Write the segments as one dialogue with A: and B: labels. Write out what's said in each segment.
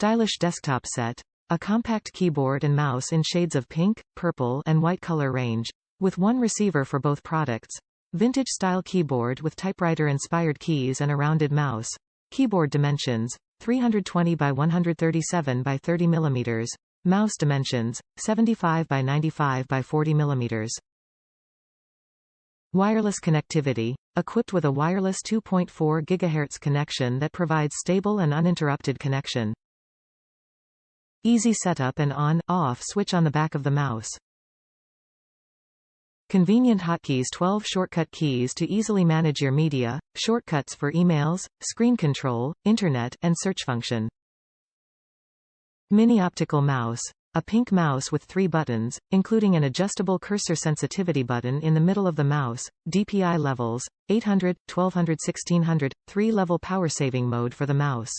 A: Stylish desktop set. A compact keyboard and mouse in shades of pink, purple, and white color range, with one receiver for both products. Vintage-style keyboard with typewriter-inspired keys and a rounded mouse. Keyboard dimensions, 320 by 137 by 30 mm. Mouse dimensions, 75 by 95 by 40 mm. Wireless connectivity. Equipped with a wireless 2.4 GHz connection that provides stable and uninterrupted connection. Easy setup and on/off switch on the back of the mouse. Convenient hotkeys. 12 shortcut keys to easily manage your media, shortcuts for emails, screen control, internet, and search function. Mini optical mouse. A pink mouse with 3 buttons, including an adjustable cursor sensitivity button in the middle of the mouse, DPI levels, 800, 1200, 1600, 3-level power saving mode for the mouse.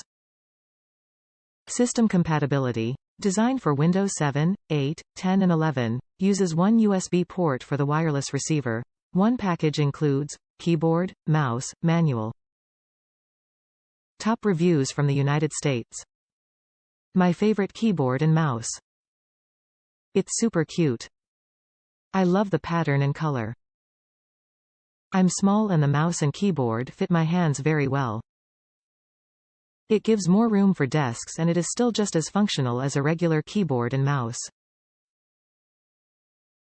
A: System compatibility. Designed for Windows 7, 8, 10 and 11, uses one USB port for the wireless receiver. One package includes keyboard, mouse, manual. Top reviews from the United States. My favorite keyboard and mouse. It's super cute. I love the pattern and color. I'm small and the mouse and keyboard fit my hands very well. It gives more room for desks and it is still just as functional as a regular keyboard and mouse.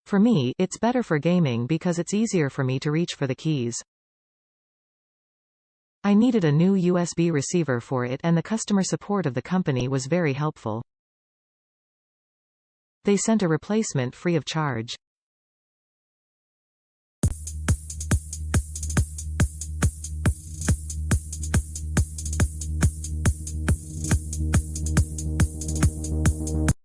A: For me, it's better for gaming because it's easier for me to reach for the keys. I needed a new USB receiver for it and the customer support of the company was very helpful. They sent a replacement free of charge.